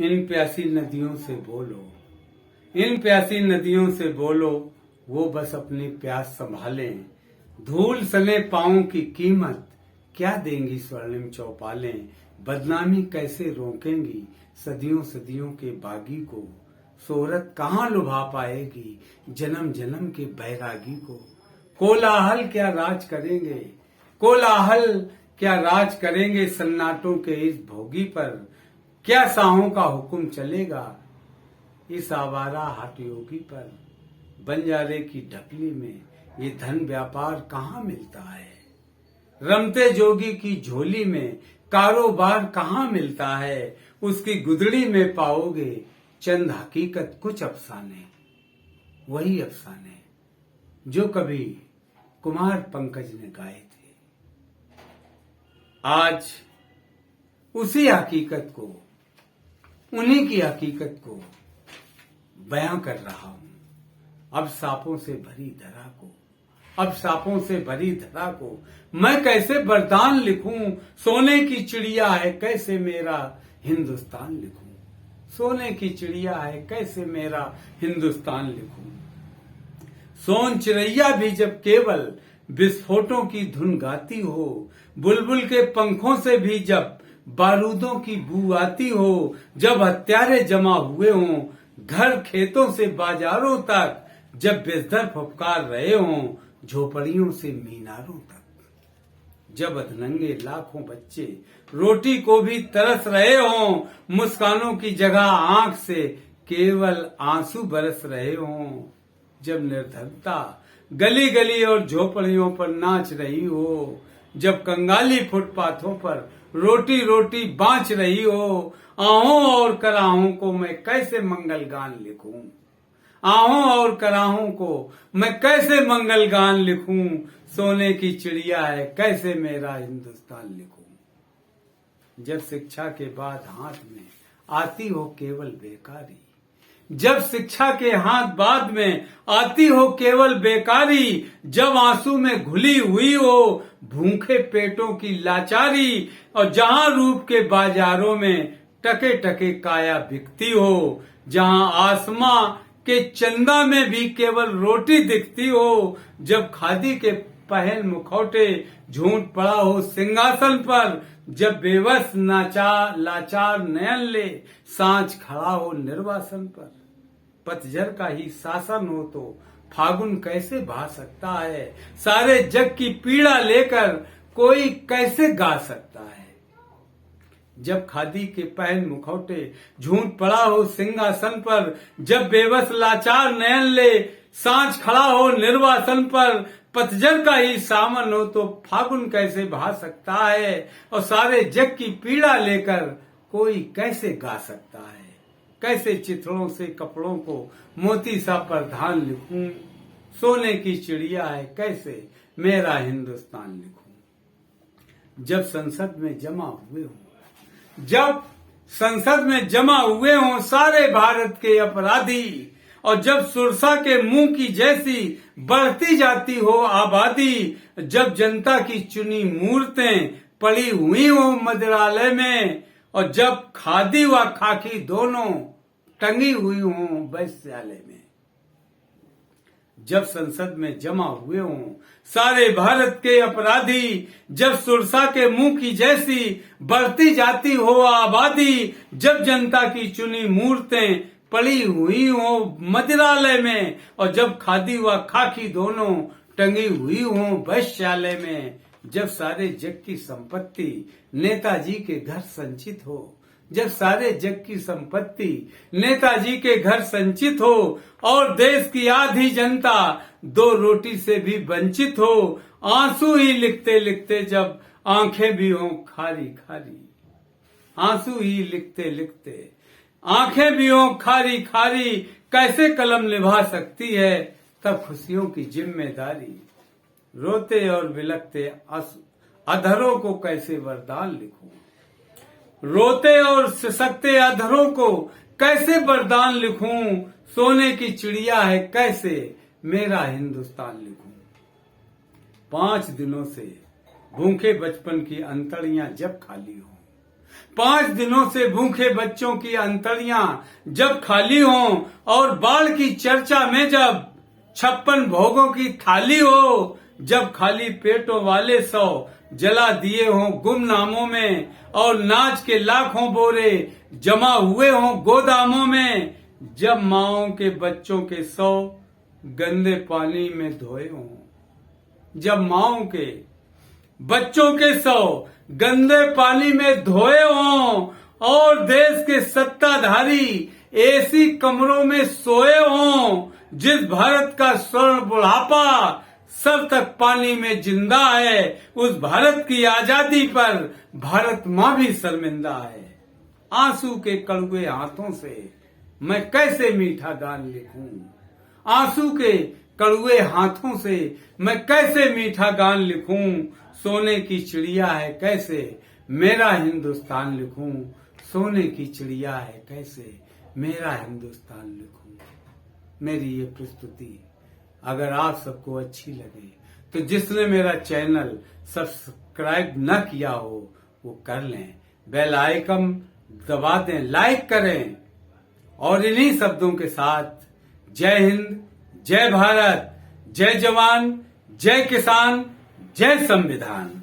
इन प्यासी नदियों से बोलो, इन प्यासी नदियों से बोलो, वो बस अपनी प्यास संभालें। धूल सने पाँव की कीमत क्या देंगी स्वर्णिम चौपालें। बदनामी कैसे रोकेंगी सदियों सदियों के बागी को। शोहरत कहाँ लुभा पाएगी जन्म जन्म के बैरागी को। कोलाहल क्या राज करेंगे, कोलाहल क्या राज करेंगे सन्नाटों के इस भोगी पर। क्या साहों का हुक्म चलेगा इस आवारा हठ योगी पर। बंजारे की ढकली में ये धन व्यापार कहाँ मिलता है। रमते जोगी की झोली में कारोबार कहाँ मिलता है। उसकी गुदड़ी में पाओगे चंद हकीकत कुछ अफसाने, वही अफसाने जो कभी कुमार पंकज ने गाए थे। आज उसी हकीकत को, उन्हीं की हकीकत को बयां कर रहा हूं। अब सांपों से भरी धरा को, अब सांपों से भरी धरा को मैं कैसे वरदान लिखूं। सोने की चिड़िया है कैसे मेरा हिंदुस्तान लिखूं। सोने की चिड़िया है कैसे मेरा हिंदुस्तान लिखूं। सोन चिड़ैया भी जब केवल विस्फोटों की धुन गाती हो। बुलबुल के पंखों से भी जब बारूदों की बू आती हो। जब हत्यारे जमा हुए हों घर खेतों से बाजारों तक। जब बेस्तर फुफकार रहे हों झोपड़ियों से मीनारों तक। जब अधनंगे लाखों बच्चे रोटी को भी तरस रहे हों। मुस्कानों की जगह आंख से केवल आंसू बरस रहे हों। जब निर्धनता गली गली और झोपड़ियों पर नाच रही हो। जब कंगाली फुटपाथों पर रोटी रोटी बांच रही हो। आहों और कराहों को मैं कैसे मंगल गान लिखूं। आहों और कराहों को मैं कैसे मंगल गान लिखूं। सोने की चिड़िया है कैसे मेरा हिंदुस्तान लिखूं। जब शिक्षा के बाद हाथ में आती हो केवल बेकारी। जब शिक्षा के हाथ बाद में आती हो केवल बेकारी। जब आंसू में घुली हुई हो भूखे पेटों की लाचारी। और जहां रूप के बाजारों में टके टके काया बिकती हो। जहां आसमां के चंदा में भी केवल रोटी दिखती हो। जब खादी के पहल मुखौटे झूठ पड़ा हो सिंहासन पर। जब बेबस लाचार नयन ले सांझ खड़ा हो निर्वासन पर। पतझड़ का ही शासन हो तो फागुन कैसे भा सकता है। सारे जग की पीड़ा लेकर कोई कैसे गा सकता है। जब खादी के पहन मुखौटे झूठ पड़ा हो सिंहासन पर। जब बेबस लाचार नयन ले सांझ खड़ा हो निर्वासन पर। पतझड़ का ही सामन हो तो फागुन कैसे भा सकता है। और सारे जग की पीड़ा लेकर कोई कैसे गा सकता है। कैसे चिथड़ों से कपड़ों को मोती सा परिधान लिखूं। सोने की चिड़िया है कैसे मेरा हिंदुस्तान लिखूं। जब संसद में जमा हुए हों, जब संसद में जमा हुए हों सारे भारत के अपराधी। और जब सुरसा के मुंह की जैसी बढ़ती जाती हो आबादी। जब जनता की चुनी मूर्तें पड़ी हुई हो मंदिरालय में। और जब खादी व खाकी दोनों टंगी हुई हों वैश्यालय में। जब संसद में जमा हुए हों सारे भारत के अपराधी। जब सुरसा के मुंह की जैसी बढ़ती जाती हो आबादी। जब जनता की चुनी मूर्तें पड़ी हुई हों मंदिरालय में। और जब खादी व खाकी दोनों टंगी हुई हों वैश्यालय में। जब सारे जग की संपत्ति नेताजी के घर संचित हो। जब सारे जग की संपत्ति नेताजी के घर संचित हो। और देश की आधी जनता दो रोटी से भी वंचित हो। आंसू ही लिखते लिखते जब आंखें भी हों खारी खारी। आंसू ही लिखते लिखते आंखें भी हों खारी खारी। कैसे कलम निभा सकती है तब खुशियों की जिम्मेदारी। रोते और बिलखते अधरों को कैसे वरदान लिखूं। रोते और सिसकते अधरों को कैसे वरदान लिखूं। सोने की चिड़िया है कैसे मेरा हिंदुस्तान लिखूं। 5 दिनों से भूखे बचपन की अंतड़ियां जब खाली हों। 5 दिनों से भूखे बच्चों की अंतड़ियां जब खाली हों और बाढ़ की चर्चा में जब 56 भोगों की थाली हो, जब खाली पेटों वाले 100 जला दिए हों गुमनामों में और नाच के लाखों बोरे जमा हुए हों गोदामों में, जब माओं के बच्चों के 100 गंदे पानी में धोए हों, जब माओं के बच्चों के 100 गंदे पानी में धोए हों और देश के सत्ताधारी एसी कमरों में सोए हों, जिस भारत का स्वर्ण बुढ़ापा सर तक पानी में जिंदा है, उस भारत की आजादी पर भारत माँ भी शर्मिंदा है। आंसू के कड़वे हाथों से मैं कैसे मीठा गान लिखूं, आंसू के कड़वे हाथों से मैं कैसे मीठा गान लिखूं, सोने की चिड़िया है कैसे मेरा हिंदुस्तान लिखूं, सोने की चिड़िया है कैसे मेरा हिंदुस्तान लिखूं। मेरी ये प्रस्तुति अगर आप सबको अच्छी लगे तो जिसने मेरा चैनल सब्सक्राइब न किया हो वो कर लें, बेल आइकन दबा दें, लाइक करें। और इन्हीं शब्दों के साथ जय हिंद, जय भारत, जय जवान, जय किसान, जय संविधान।